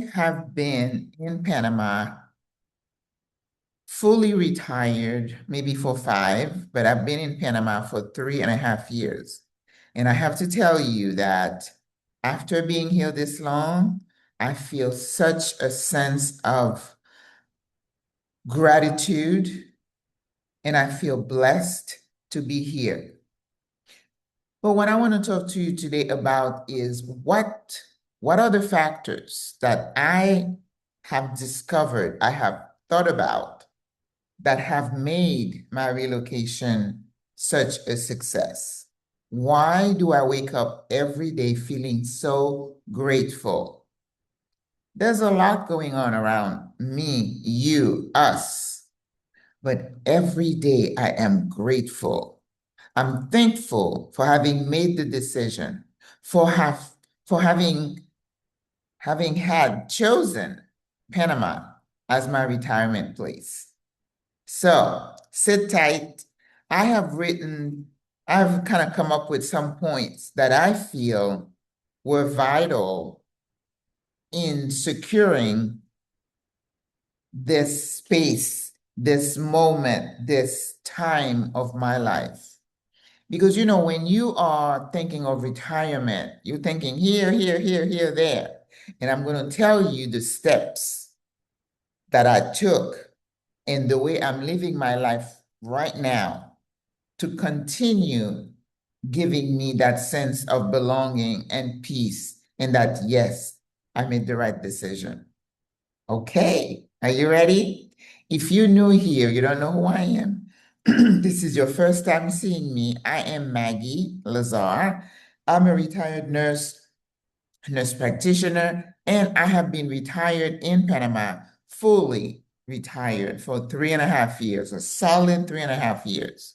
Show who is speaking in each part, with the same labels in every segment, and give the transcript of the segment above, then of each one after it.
Speaker 1: I have been in Panama fully retired, maybe for 5, but I've been in Panama for 3.5 years. And I have to tell you that after being here this long, I feel such a sense of gratitude and I feel blessed to be here. But what I want to talk to you today about is what are the factors that I have discovered, I have thought about that have made my relocation such a success? Why do I wake up every day feeling so grateful? There's a lot going on around me, you, us, but every day I am grateful. I'm thankful for having made the decision, for have for having had chosen Panama as my retirement place. So sit tight. I have written, I've kind of come up with some points that I feel were vital in securing this space, this moment, this time of my life. Because, when you are thinking of retirement, you're thinking here, here, here, here, there. And I'm going to tell you the steps that I took and the way I'm living my life right now to continue giving me that sense of belonging and peace, and that, yes, I made the right decision. Okay, are you ready? If you're new here, you don't know who I am. This is your first time seeing me. I am Maggie Lazar. I'm a retired nurse practitioner, and I have been retired in Panama, fully retired for 3.5 years, a solid 3.5 years.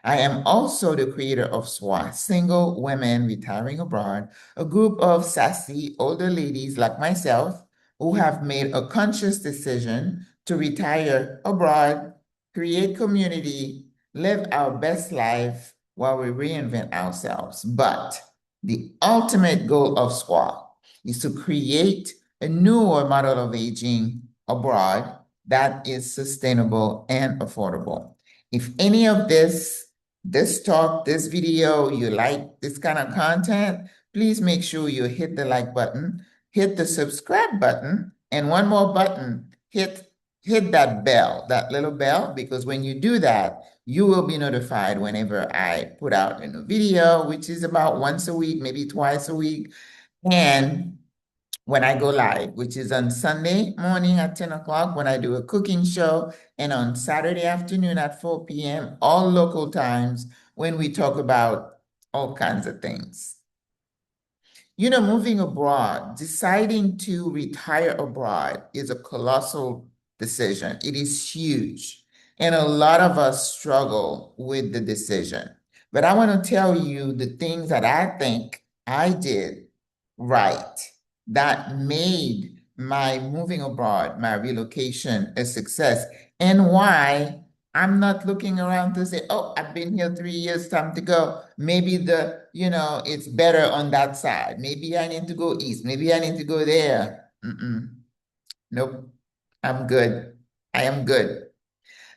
Speaker 1: I am also the creator of SWRA, Single Women Retiring Abroad, a group of sassy older ladies like myself who have made a conscious decision to retire abroad, create community, live our best life while we reinvent ourselves. But the ultimate goal of SWRA is to create a newer model of aging abroad that is sustainable and affordable. If any of this talk, this video, you like this kind of content, please make sure you hit the like button, hit the subscribe button, and one more button, hit that bell, that little bell, because when you do that, you will be notified whenever I put out a new video, which is about once a week, maybe twice a week. And when I go live, which is on Sunday morning at 10 o'clock when I do a cooking show, and on Saturday afternoon at 4 p.m., all local times when we talk about all kinds of things. Moving abroad, deciding to retire abroad is a colossal decision. It is huge. And a lot of us struggle with the decision. But I want to tell you the things that I think I did right that made my moving abroad, my relocation, a success, and why I'm not looking around to say, oh, I've been here 3 years, time to go. Maybe it's better on that side. Maybe I need to go east. Maybe I need to go there. Nope, I'm good. I am good.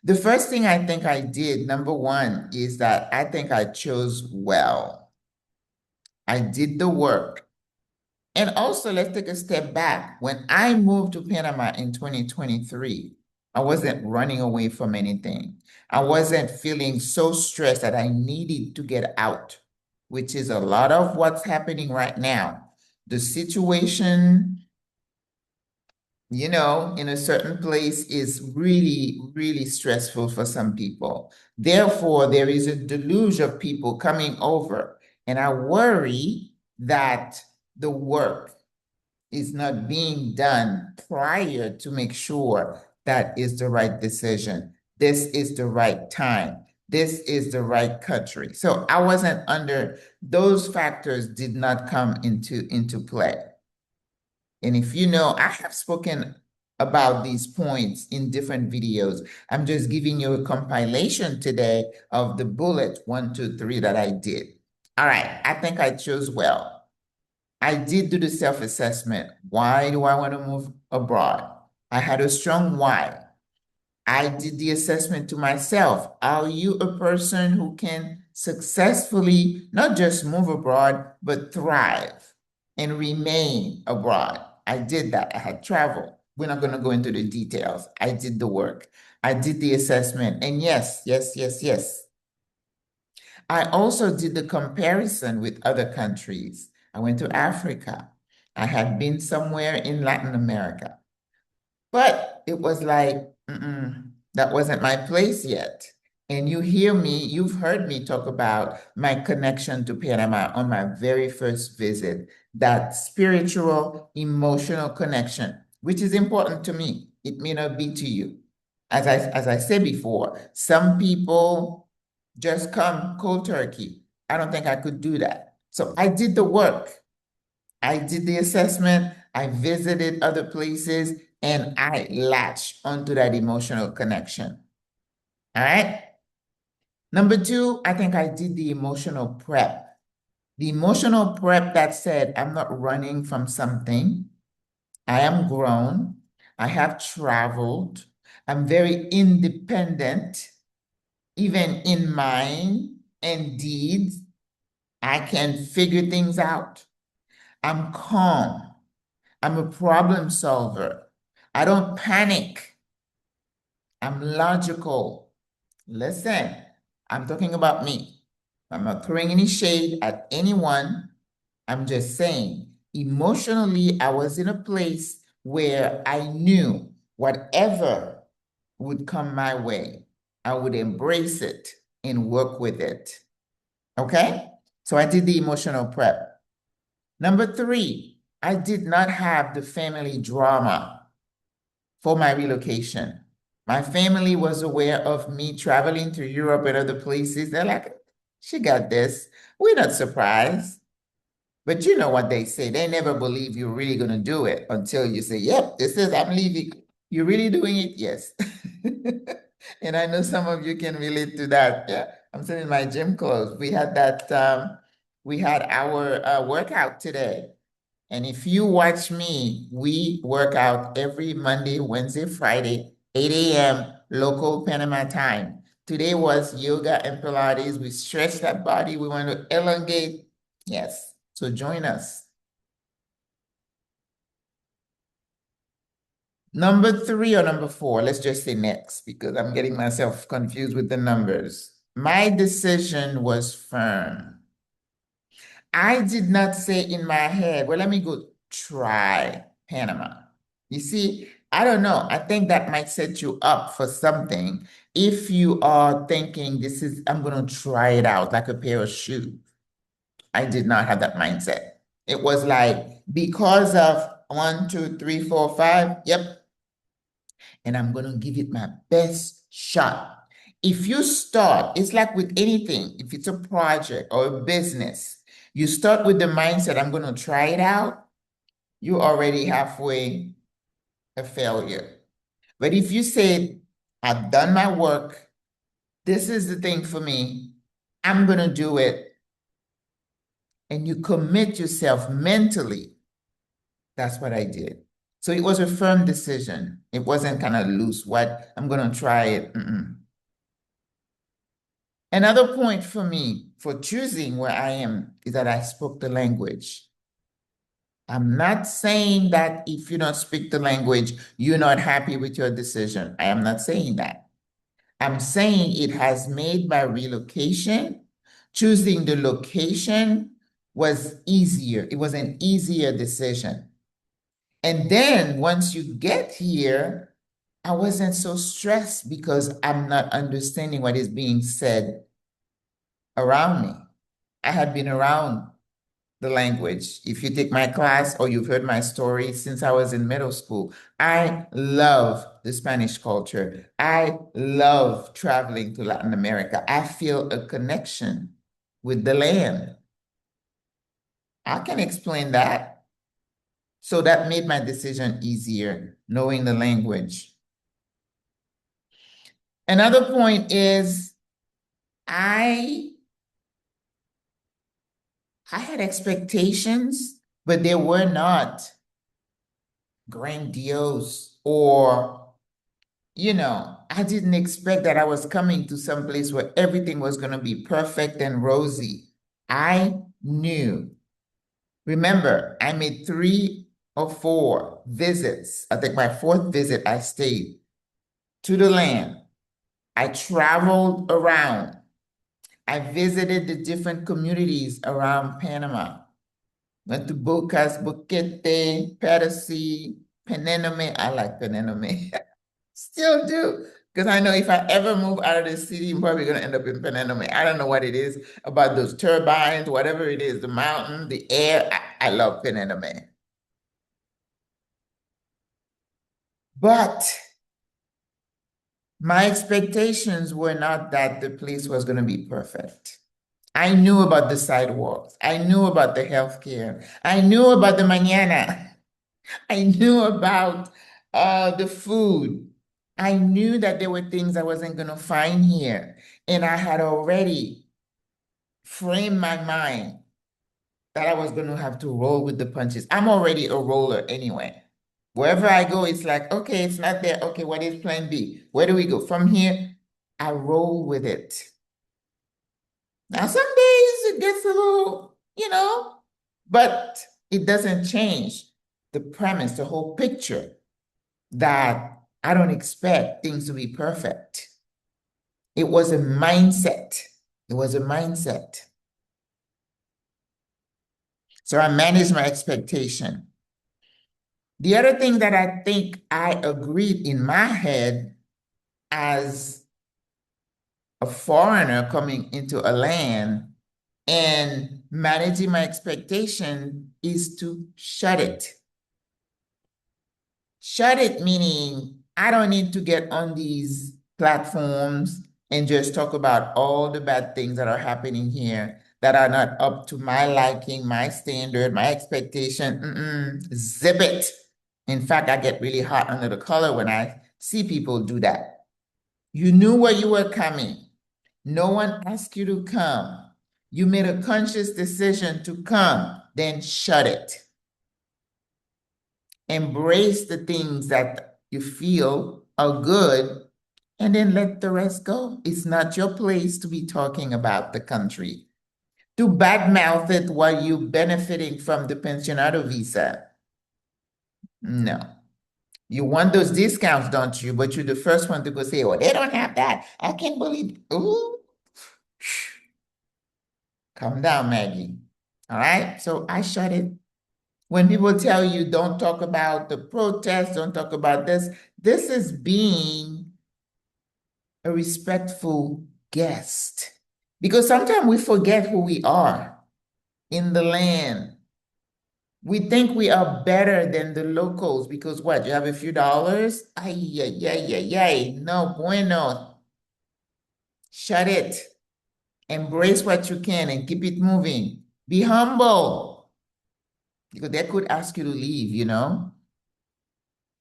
Speaker 1: The first thing I think I did, number one, is that I think I chose well. I did the work. And also, let's take a step back. When I moved to Panama in 2023, I wasn't running away from anything. I wasn't feeling so stressed that I needed to get out, which is a lot of what's happening right now. The situation, in a certain place is really, really stressful for some people. Therefore, there is a deluge of people coming over, and I worry that the work is not being done prior to make sure that is the right decision. This is the right time. This is the right country. So I wasn't under, those factors did not come into play. And if you know, I have spoken about these points in different videos. I'm just giving you a compilation today of the bullet 1, 2, 3 that I did. All right, I think I chose well. I did do the self-assessment. Why do I want to move abroad? I had a strong why. I did the assessment to myself. Are you a person who can successfully not just move abroad, but thrive and remain abroad? I did that. I had traveled. We're not going to go into the details. I did the work. I did the assessment. And yes, yes, yes, yes. I also did the comparison with other countries. I went to Africa. I had been somewhere in Latin America. But it was like, that wasn't my place yet. And you've heard me talk about my connection to Panama on my very first visit, that spiritual, emotional connection, which is important to me. It may not be to you. As I said before, some people just come cold turkey. I don't think I could do that. So I did the work. I did the assessment, I visited other places, and I latched onto that emotional connection. All right. Number two, I think I did the emotional prep. The emotional prep that said, I'm not running from something. I am grown. I have traveled. I'm very independent, even in mind and deeds. I can figure things out. I'm calm. I'm a problem solver. I don't panic. I'm logical. Listen, I'm talking about me. I'm not throwing any shade at anyone. I'm just saying, emotionally, I was in a place where I knew whatever would come my way, I would embrace it and work with it. Okay? So I did the emotional prep. Number three, I did not have the family drama for my relocation. My family was aware of me traveling to Europe and other places. They're like, she got this. We're not surprised. But you know what they say. They never believe you're really going to do it until you say, yep, this is, I'm leaving. You're really doing it? Yes. And I know some of you can relate to that. Yeah. I'm still in my gym clothes. We had our workout today. And if you watch me, we work out every Monday, Wednesday, Friday, 8 a.m. local Panama time. Today was yoga and Pilates. We stretch that body. We want to elongate. Yes. So join us. Number three or number four, let's just say next, because I'm getting myself confused with the numbers. My decision was firm. I did not say in my head, well, let me go try Panama. You see, I don't know. I think that might set you up for something if you are thinking I'm going to try it out like a pair of shoes. I did not have that mindset. It was like, because of 1, 2, 3, 4, 5, yep, and I'm going to give it my best shot. If you start, it's like with anything, if it's a project or a business, you start with the mindset, I'm going to try it out, you're already halfway a failure. But if you say, I've done my work, this is the thing for me, I'm going to do it, and you commit yourself mentally, that's what I did. So it was a firm decision. It wasn't kind of loose, what, I'm going to try it. Another point for me for choosing where I am is that I spoke the language. I'm not saying that if you don't speak the language, you're not happy with your decision. I am not saying that. I'm saying it has made my relocation, choosing the location was easier. It was an easier decision. And then once you get here, I wasn't so stressed because I'm not understanding what is being said around me. I had been around the language. If you take my class or you've heard my story since I was in middle school, I love the Spanish culture. I love traveling to Latin America. I feel a connection with the land. I can explain that. So that made my decision easier, knowing the language. Another point is I had expectations but they were not grandiose or, I didn't expect that I was coming to some place where everything was going to be perfect and rosy. I knew. Remember, I made 3 or 4 visits. I think my fourth visit, I stayed to the land. I traveled around. I visited the different communities around Panama. Went to Bocas, Boquete, Petosi, Penenome. I like Penenome. Still do. Because I know if I ever move out of the city, I'm probably going to end up in Penenome. I don't know what it is about those turbines, whatever it is, the mountain, the air. I love Penenome. But my expectations were not that the place was going to be perfect. I knew about the sidewalks. I knew about the healthcare. I knew about the mañana. I knew about the food. I knew that there were things I wasn't going to find here. And I had already framed my mind that I was going to have to roll with the punches. I'm already a roller anyway. Wherever I go, it's like, okay, it's not there. Okay, what is plan B? Where do we go? From here, I roll with it. Now, some days it gets a little, but it doesn't change the premise, the whole picture that I don't expect things to be perfect. It was a mindset. It was a mindset. So I managed my expectation. The other thing that I think I agreed in my head as a foreigner coming into a land and managing my expectation is to shut it. Shut it meaning I don't need to get on these platforms and just talk about all the bad things that are happening here that are not up to my liking, my standard, my expectation. Zip it. In fact, I get really hot under the collar when I see people do that. You knew where you were coming. No one asked you to come. You made a conscious decision to come, then shut it. Embrace the things that you feel are good and then let the rest go. It's not your place to be talking about the country. To badmouth it while you're benefiting from the pensionado visa. No. You want those discounts, don't you? But you're the first one to go say, oh, they don't have that. I can't believe. Ooh. Calm down, Maggie. All right? So I shut it. When people tell you don't talk about the protest, don't talk about this is being a respectful guest. Because sometimes we forget who we are in the land. We think we are better than the locals because what? You have a few dollars? Ay, ay, ay, ay, ay. No bueno. Shut it. Embrace what you can and keep it moving. Be humble. Because they could ask you to leave.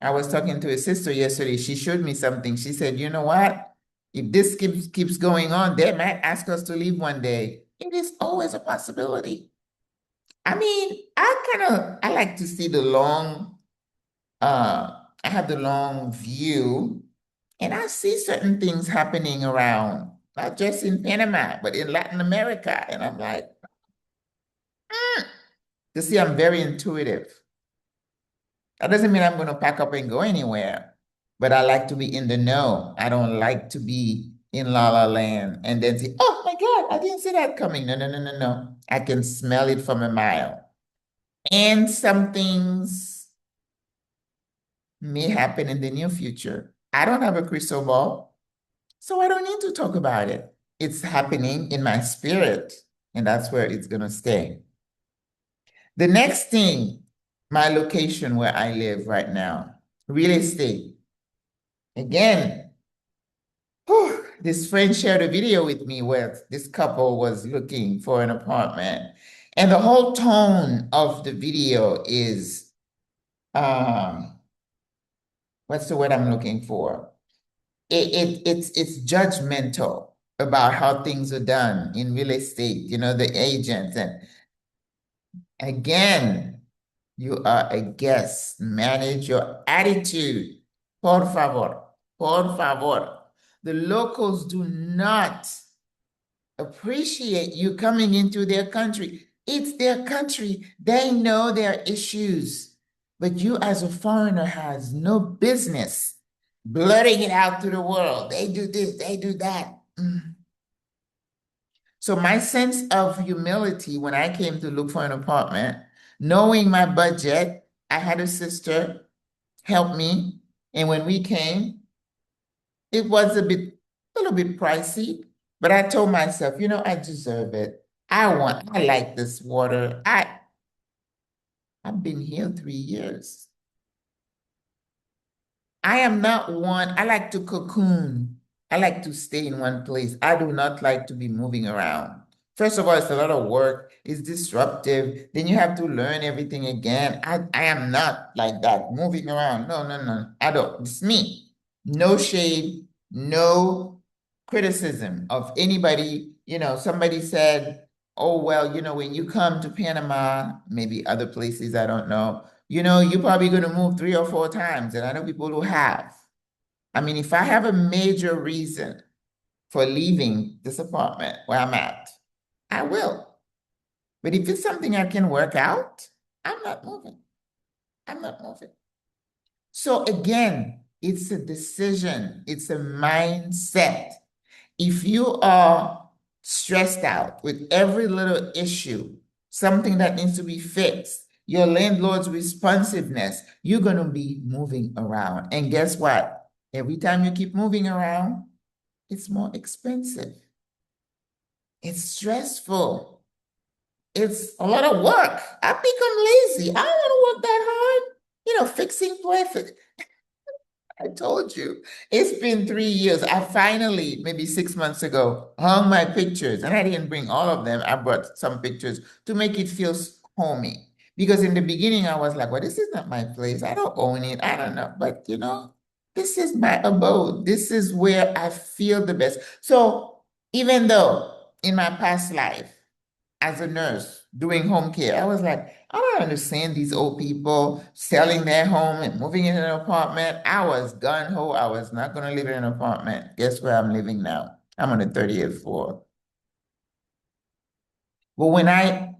Speaker 1: I was talking to a sister yesterday. She showed me something. She said, you know what? If this keeps going on, they might ask us to leave one day. It is always a possibility. I mean, I like to see I have the long view, and I see certain things happening around, not just in Panama, but in Latin America. And I'm like, you see, I'm very intuitive. That doesn't mean I'm going to pack up and go anywhere, but I like to be in the know. I don't like to be in La La Land and then say, oh my God, I didn't see that coming. No, no, no, no, no. I can smell it from a mile. And some things may happen in the near future. I don't have a crystal ball, so I don't need to talk about it. It's happening in my spirit, and that's where it's going to stay. The next thing, my location where I live right now, real estate. Again, this friend shared a video with me where this couple was looking for an apartment. And the whole tone of the video is, what's the word I'm looking for? It's judgmental about how things are done in real estate, the agents. And again, You are a guest. Manage your attitude. Por favor. Por favor. The locals do not appreciate you coming into their country. It's their country. They know their issues. But you as a foreigner has no business blurting it out to the world. They do this, they do that. So my sense of humility when I came to look for an apartment, knowing my budget, I had a sister help me. And when we came, it was a little bit pricey, but I told myself, I deserve it. I like this water. I've been here 3 years. I am not one, I like to cocoon. I like to stay in one place. I do not like to be moving around. First of all, it's a lot of work. It's disruptive. Then you have to learn everything again. I am not like that, moving around. No, no, no. I don't. It's me. No shade, no criticism of anybody. Somebody said, oh, well, when you come to Panama, maybe other places, I don't know, you're probably going to move 3 or 4 times. And I know people who have. I mean, if I have a major reason for leaving this apartment where I'm at, I will. But if it's something I can work out, I'm not moving. I'm not moving. So again, it's a decision, it's a mindset. If you are stressed out with every little issue, something that needs to be fixed, your landlord's responsiveness, you're going to be moving around. And guess what? Every time you keep moving around, it's more expensive. It's stressful. It's a lot of work. I've become lazy. I don't want to work that hard. Fixing traffic. I told you, it's been 3 years. I finally, maybe 6 months ago, hung my pictures, and I didn't bring all of them. I brought some pictures to make it feel homey. Because in the beginning, I was like, well, this is not my place. I don't own it. I don't know. But, this is my abode. This is where I feel the best. So even though in my past life, as a nurse doing home care, I was like, I don't understand these old people selling their home and moving into an apartment. I was gung-ho. I was not going to live in an apartment. Guess where I'm living now? I'm on the 30th floor. But when I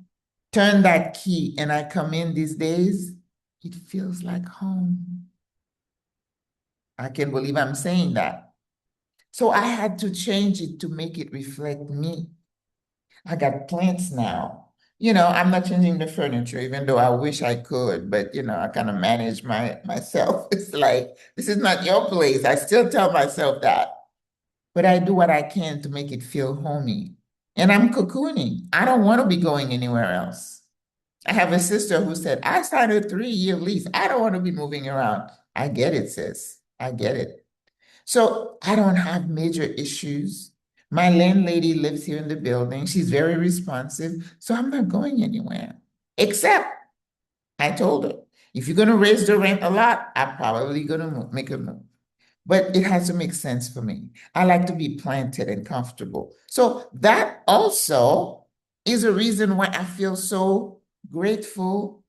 Speaker 1: turn that key and I come in these days, it feels like home. I can't believe I'm saying that. So I had to change it to make it reflect me. I got plants now. I'm not changing the furniture, even though I wish I could, but I kind of manage myself. It's like, this is not your place. I still tell myself that. But I do what I can to make it feel homey. And I'm cocooning. I don't want to be going anywhere else. I have a sister who said, I signed a 3-year lease. I don't want to be moving around. I get it, sis. I get it. So I don't have major issues. My landlady lives here in the building. She's very responsive. So I'm not going anywhere. Except I told her, if you're going to raise the rent a lot, I'm probably going to make a move. But it has to make sense for me. I like to be planted and comfortable. So that also is a reason why I feel so grateful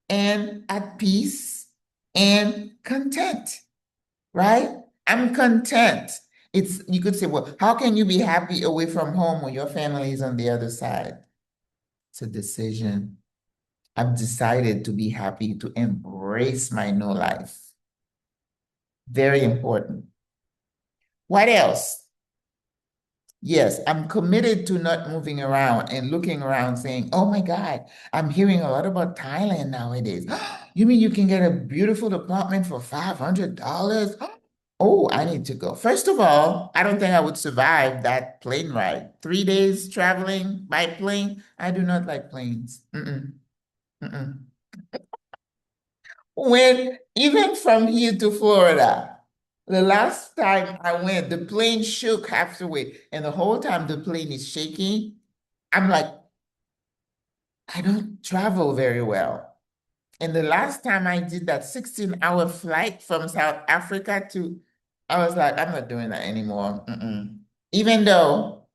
Speaker 1: and at peace and content, right? I'm content. You could say, well, how can you be happy away from home when your family is on the other side? It's a decision. I've decided to be happy, to embrace my new life. Very important. What else? Yes, I'm committed to not moving around and looking around saying, oh my God, I'm hearing a lot about Thailand nowadays. You mean you can get a beautiful apartment for $500? Oh, I need to go. First of all, I don't think I would survive that plane ride. 3 days traveling by plane. I do not like planes. Mm-mm, mm-mm. Even from here to Florida, the last time I went, the plane shook half the way, and the whole time the plane is shaking. I'm like, I don't travel very well. And the last time I did that 16-hour flight from South Africa I was like, I'm not doing that anymore. Even though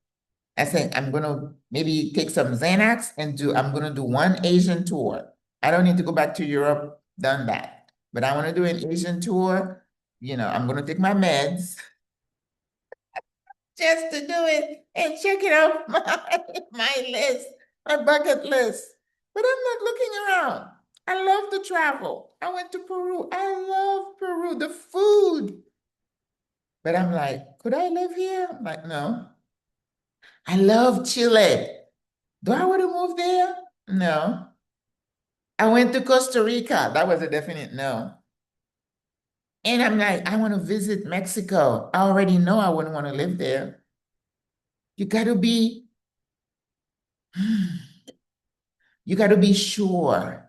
Speaker 1: I think I'm gonna maybe take some Xanax and I'm gonna do one Asian tour. I don't need to go back to Europe, done that. But I want to do an Asian tour. I'm going to take my meds just to do it and check it off my list, my bucket list. But I'm not looking around. I love to travel. I went to Peru. I love Peru, the food. But I'm like, could I live here? I'm like, no. I love Chile. Do I want to move there? No. I went to Costa Rica. That was a definite no. And I'm like, I want to visit Mexico. I already know I wouldn't want to live there. You got to be, you got to be sure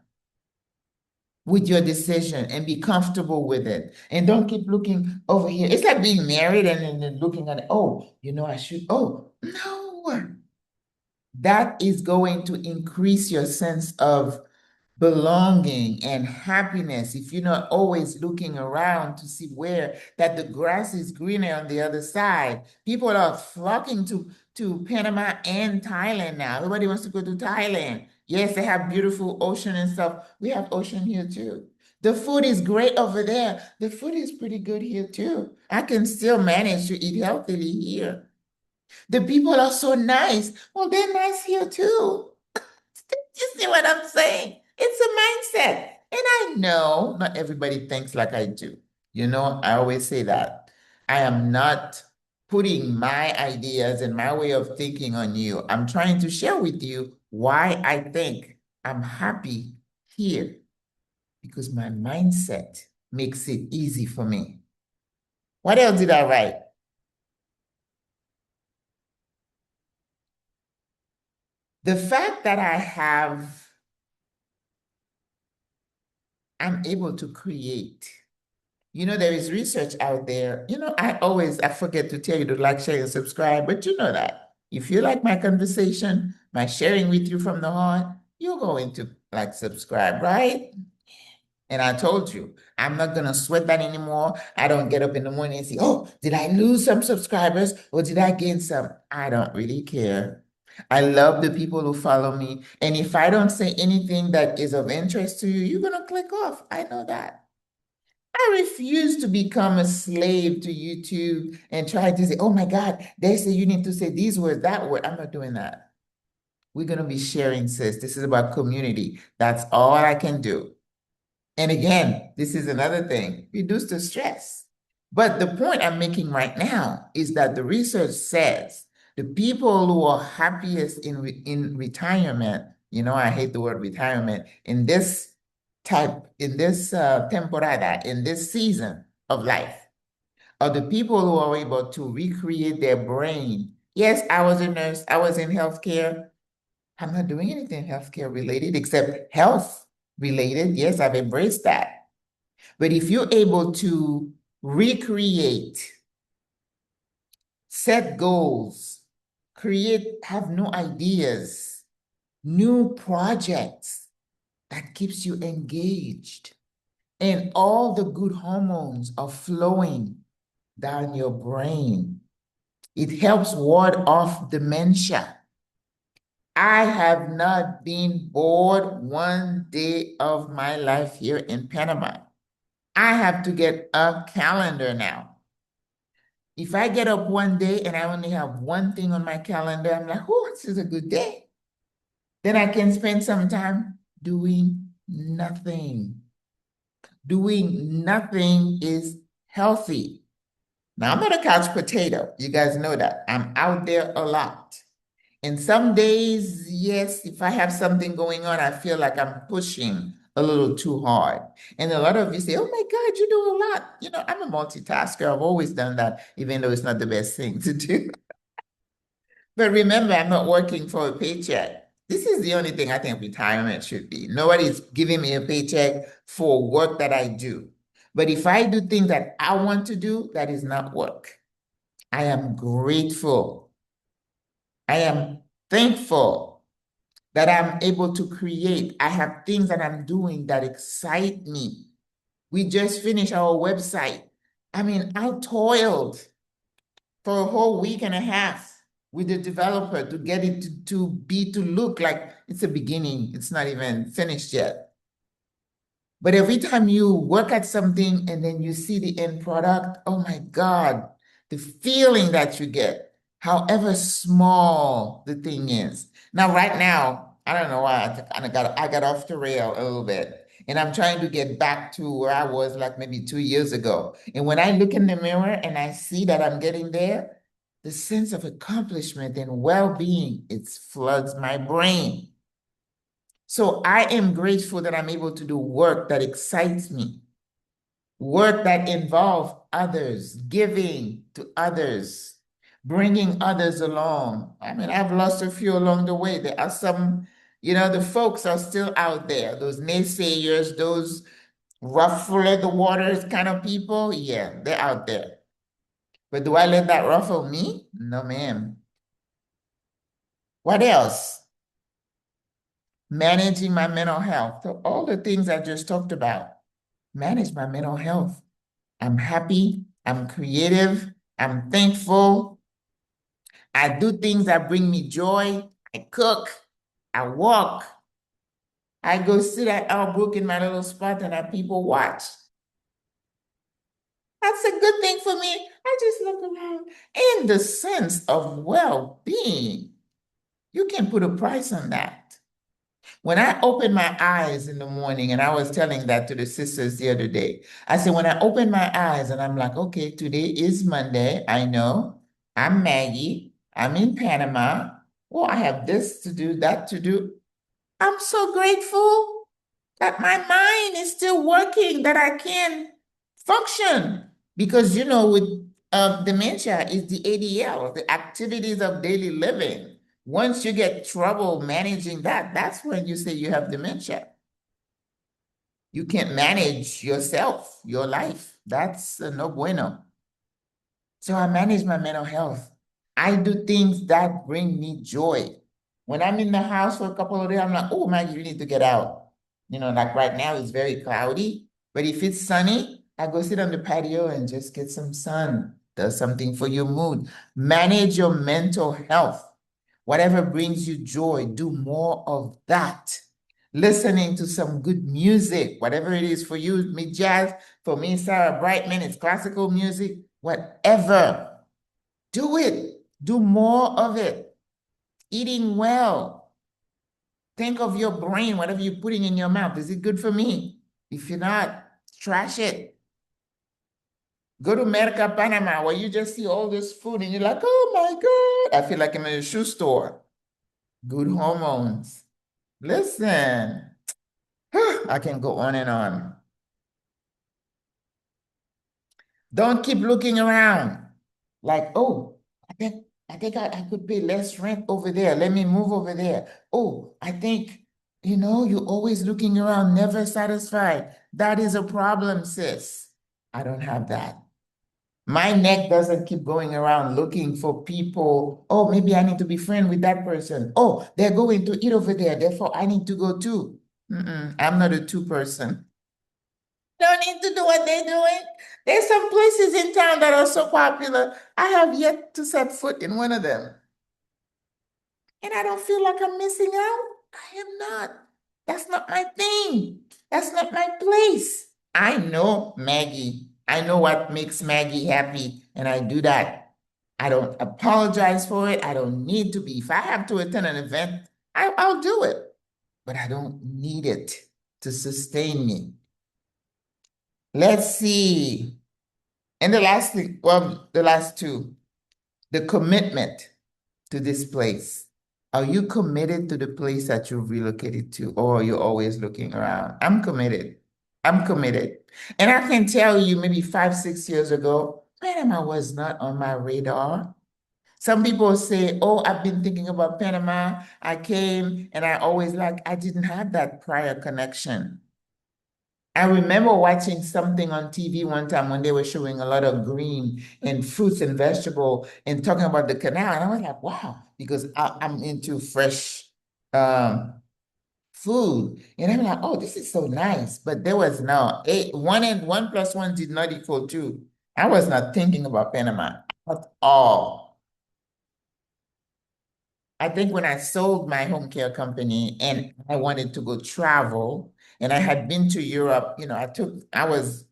Speaker 1: with your decision and be comfortable with it. And don't keep looking over here. It's like being married and then looking at it. Oh, I should. Oh, no. That is going to increase your sense of belonging and happiness if you're not always looking around to see where that the grass is greener on the other side. People are flocking to Panama and Thailand now. Everybody wants to go to Thailand. Yes, they have beautiful ocean and stuff. We have ocean here too. The food is great over there. The food is pretty good here too. I can still manage to eat healthily here. The people are so nice. Well, they're nice here too. You see what I'm saying? It's a mindset. And I know not everybody thinks like I do. I always say that. I am not putting my ideas and my way of thinking on you. I'm trying to share with you why I think I'm happy here because my mindset makes it easy for me. What else did I write? The fact that I'm able to create. There is research out there. I forget to tell you to like, share, and subscribe, but you know that. If you like my conversation, my sharing with you from the heart, you're going to like, subscribe, right? And I told you, I'm not going to sweat that anymore. I don't get up in the morning and say, oh, did I lose some subscribers or did I gain some? I don't really care. I love the people who follow me. And if I don't say anything that is of interest to you, you're going to click off. I know that. I refuse to become a slave to YouTube and try to say, oh my God, they say you need to say these words, that word. I'm not doing that. We're going to be sharing, sis. This is about community. That's all I can do. And again, this is another thing, reduce the stress. But the point I'm making right now is that the research says the people who are happiest in retirement, I hate the word retirement, in this temporada, in this season of life, are the people who are able to recreate their brain. Yes, I was a nurse, I was in healthcare. I'm not doing anything healthcare related except health related. Yes, I've embraced that. But if you're able to recreate, set goals, have new ideas, new projects, that keeps you engaged. And all the good hormones are flowing down your brain. It helps ward off dementia. I have not been bored one day of my life here in Panama. I have to get a calendar now. If I get up one day and I only have one thing on my calendar, I'm like, oh, this is a good day. Then I can spend some time doing nothing. Doing nothing is healthy. Now, I'm not a couch potato. You guys know that. I'm out there a lot. And some days, yes, if I have something going on, I feel like I'm pushing a little too hard. And a lot of you say, oh my God, you do a lot. I'm a multitasker. I've always done that, even though it's not the best thing to do. But remember, I'm not working for a paycheck. This is the only thing I think retirement should be. Nobody's giving me a paycheck for work that I do. But if I do things that I want to do, that is not work. I am grateful. I am thankful that I'm able to create. I have things that I'm doing that excite me. We just finished our website. I mean, I toiled for a whole week and a half with the developer to get it to look like it's a beginning. It's not even finished yet. But every time you work at something and then you see the end product, oh my God, the feeling that you get, however small the thing is. Now, right now, I don't know why I got off the rail a little bit. And I'm trying to get back to where I was like maybe 2 years ago. And when I look in the mirror and I see that I'm getting there, the sense of accomplishment and well-being, it floods my brain. So I am grateful that I'm able to do work that excites me, work that involves others, giving to others, bringing others along. I mean, I've lost a few along the way. There are some, the folks are still out there, those naysayers, those ruffle the waters kind of people. Yeah, they're out there. But do I let that ruffle me? No, ma'am. What else? Managing my mental health. So all the things I just talked about. Manage my mental health. I'm happy, I'm creative, I'm thankful. I do things that bring me joy. I cook, I walk. I go sit at Albrook in my little spot and have people watch. That's a good thing for me. I just look around in the sense of well-being. You can put a price on that. When I open my eyes in the morning, and I was telling that to the sisters the other day, I said, when I open my eyes and I'm like, okay, today is Monday. I know I'm Maggie. I'm in Panama. Well, I have this to do, that to do. I'm so grateful that my mind is still working, that I can function. Because, with dementia is the ADL, the activities of daily living. Once you get trouble managing that, that's when you say you have dementia. You can't manage yourself, your life. That's a no bueno. So I manage my mental health. I do things that bring me joy. When I'm in the house for a couple of days, I'm like, oh, Maggie, you need to get out. Like right now, it's very cloudy. But if it's sunny, I go sit on the patio and just get some sun. Does something for your mood. Manage your mental health. Whatever brings you joy, do more of that. Listening to some good music, whatever it is for you, me jazz, for me, Sarah Brightman, it's classical music, whatever. Do it. Do more of it. Eating well. Think of your brain, whatever you're putting in your mouth. Is it good for me? If you're not, trash it. Go to Merca Panama where you just see all this food and you're like, oh my God. I feel like I'm in a shoe store. Good hormones. Listen, I can go on and on. Don't keep looking around like, oh, I think I could pay less rent over there. Let me move over there. Oh, I think, you're always looking around, never satisfied. That is a problem, sis. I don't have that. My neck doesn't keep going around looking for people. Oh, maybe I need to be friend with that person. Oh, they're going to eat over there. Therefore, I need to go too. I'm not a two person. Don't need to do what they're doing. There's some places in town that are so popular. I have yet to set foot in one of them. And I don't feel like I'm missing out. I am not. That's not my thing. That's not my place. I know Maggie. I know what makes Maggie happy, and I do that. I don't apologize for it. I don't need to be. If I have to attend an event, I'll do it, but I don't need it to sustain me. Let's see. And the last thing, well, the last two, the commitment to this place. Are you committed to the place that you've relocated to, or you're always looking around? I'm committed. I'm committed. And I can tell you maybe 5, 6 years ago, Panama was not on my radar. Some people say, oh, I've been thinking about Panama. I came and I always I didn't have that prior connection. I remember watching something on TV one time when they were showing a lot of green and fruits and vegetable and talking about the canal. And I was like, wow, because I'm into fresh food. And I'm like, oh, this is so nice. But there was no, one and 1 + 1 did not equal 2. I was not thinking about Panama at all. I think when I sold my home care company and I wanted to go travel, And I had been to Europe, I was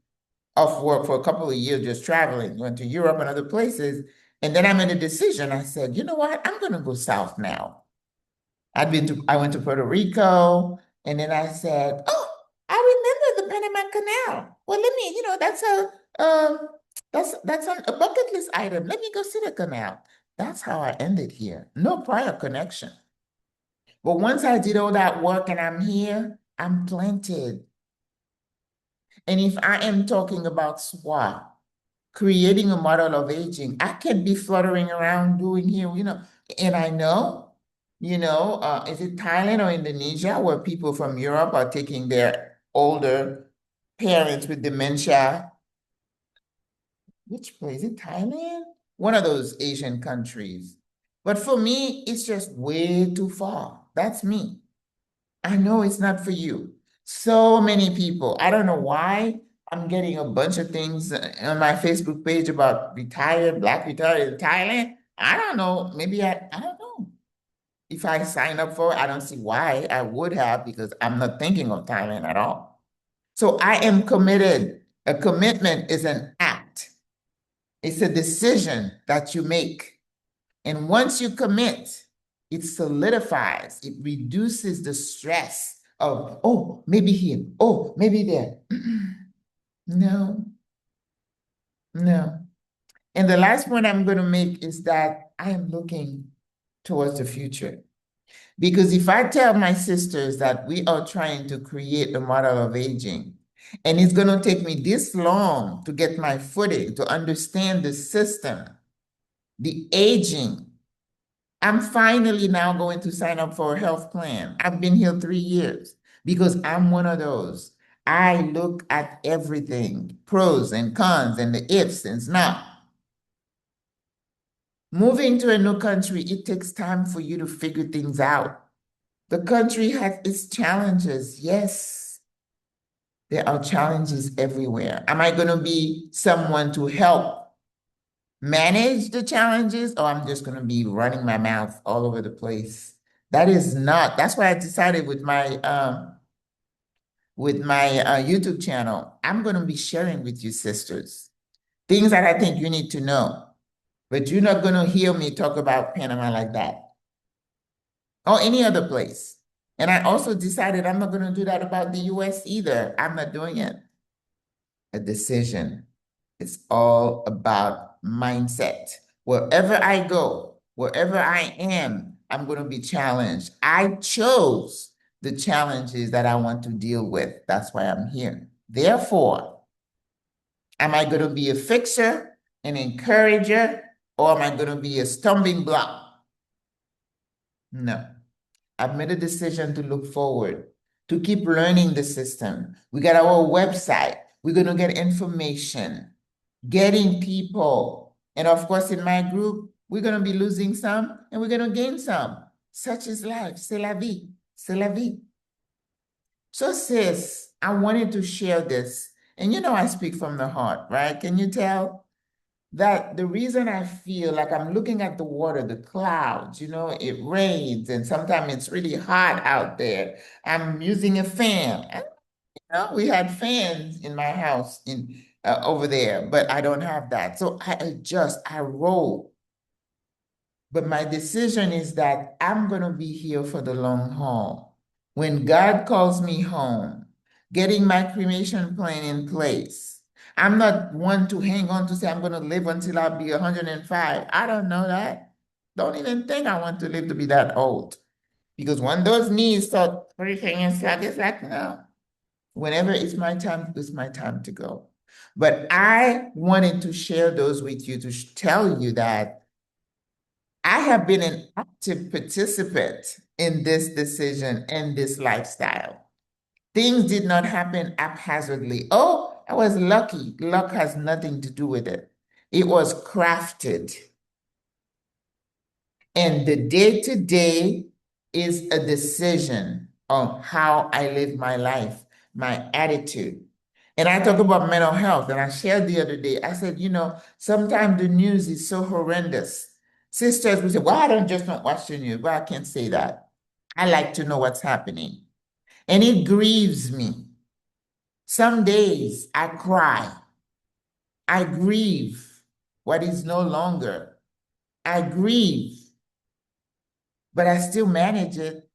Speaker 1: off work for a couple of years just traveling, went to Europe and other places. And then I made a decision. I said, you know what? I'm going to go south now. I went to Puerto Rico, and then I said, oh, I remember the Panama Canal. Well, let me, um, a bucket list item. Let me go see the canal. That's how I ended here. No prior connection. But once I did all that work and I'm here, I'm planted. And if I am talking about SWRA, creating a model of aging, I can be fluttering around doing here, and I know, is it Thailand or Indonesia where people from Europe are taking their older parents with dementia? Which place? Is it Thailand? One of those Asian countries. But for me, it's just way too far. That's me. I know it's not for you. So many people, I don't know why I'm getting a bunch of things on my Facebook page about Black retired in Thailand. I don't know. Maybe I don't know. If I sign up for it, I don't see why I would have because I'm not thinking of Thailand at all. So I am committed. A commitment is an act. It's a decision that you make. And once you commit, it solidifies, it reduces the stress of, oh, maybe here, oh, maybe there. No, no. And the last point I'm going to make is that I am looking towards the future. Because if I tell my sisters that we are trying to create a model of aging, and it's going to take me this long to get my footing, to understand the system, the aging, I'm finally now going to sign up for a health plan. I've been here 3 years because I'm one of those. I look at everything, pros and cons and the ifs and not. Moving to a new country, it takes time for you to figure things out. The country has its challenges. Yes, there are challenges everywhere. Am I going to be someone to help manage the challenges, or I'm just going to be running my mouth all over the place? That's why I decided with my YouTube channel, I'm going to be sharing with you sisters things that I think you need to know, but you're not going to hear me talk about Panama like that or any other place. And I also decided I'm not going to do that about the US either. I'm not doing it. A decision. It's all about mindset. Wherever I go, wherever I am, I'm going to be challenged. I chose the challenges that I want to deal with. That's why I'm here. Therefore, am I going to be a fixer, an encourager, or am I going to be a stumbling block? No. I've made a decision to look forward, to keep learning the system. We got our website. We're going to get information, getting people. And of course, in my group, we're going to be losing some and we're going to gain some. Such is life. C'est la vie. C'est la vie. So sis, I wanted to share this. And I speak from the heart, right? Can you tell? That the reason I feel like I'm looking at the water, the clouds, it rains and sometimes it's really hot out there. I'm using a fan. We had fans in my house over there, but I don't have that. So I adjust, I roll. But my decision is that I'm going to be here for the long haul. When God calls me home, getting my cremation plan in place. I'm not one to hang on to say I'm going to live until I'll be 105. I don't know that. Don't even think I want to live to be that old. Because when those knees start creaking and stuff, it's like, no. Whenever it's my time to go. But I wanted to share those with you to tell you that I have been an active participant in this decision and this lifestyle. Things did not happen haphazardly. Oh, I was lucky. Luck has nothing to do with it. It was crafted. And the day-to-day is a decision on how I live my life, my attitude. And I talk about mental health, and I shared the other day, I said, sometimes the news is so horrendous. Sisters will say, well, I don't watch the news. Well, I can't say that. I like to know what's happening. And it grieves me. Some days I cry. I grieve what is no longer. I grieve, but I still manage it.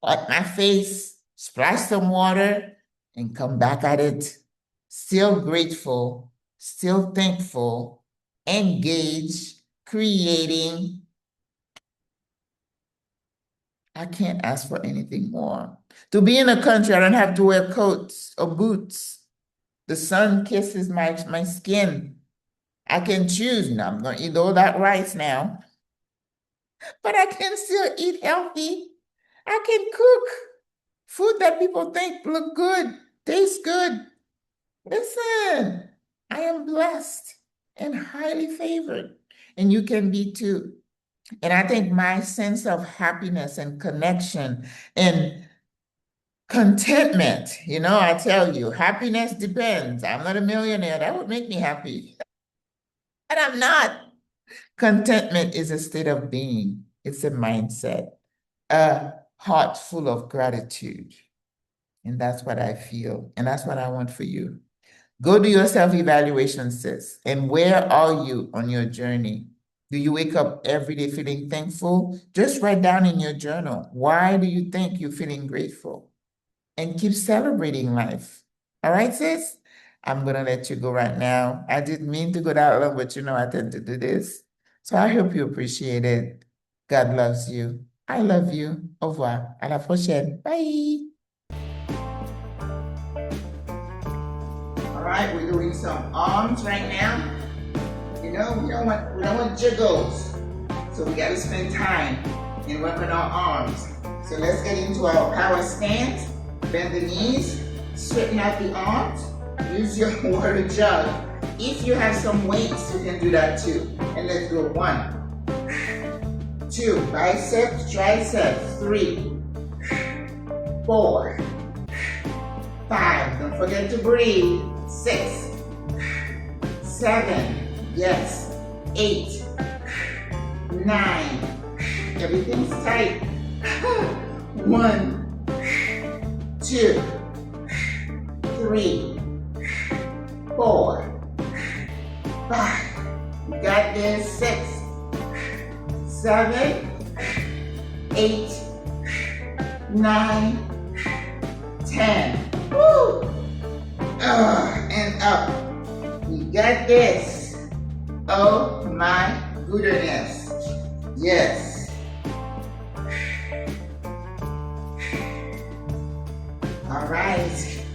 Speaker 1: Wipe my face, splash some water, and come back at it. Still grateful, still thankful, engaged, creating. I can't ask for anything more. To be in a country, I don't have to wear coats or boots. The sun kisses my skin. I can choose. Now I'm going to eat all that rice now, but I can still eat healthy. I can cook food that people think look good, tastes good. Listen, I am blessed and highly favored, and you can be too. And I think my sense of happiness and connection and contentment, I tell you, happiness depends. I'm not a millionaire. That would make me happy. But I'm not. Contentment is a state of being. It's a mindset, a heart full of gratitude. And that's what I feel. And that's what I want for you. Go do your self-evaluation, sis. And where are you on your journey? Do you wake up every day feeling thankful? Just write down in your journal, why do you think you're feeling grateful? And keep celebrating life. All right, sis? I'm going to let you go right now. I didn't mean to go that long, but I tend to do this. So I hope you appreciate it. God loves you. I love you. Au revoir. À la prochaine. Bye. All right, we're doing some arms right now. We don't want jiggles. So we got to spend time and work on our arms. So let's get into our power stance. Bend the knees, straighten out the arms, use your water jug. If you have some weights, you can do that too. And let's go 1, 2, biceps, triceps, 3, 4, 5, don't forget to breathe, 6, 7, yes, 8, 9, everything's tight, 1, 2, 3, 4, 5, you got this, 6, 7, 8, 9, 10, woo! And up, you got this, oh my goodness, yes. All right.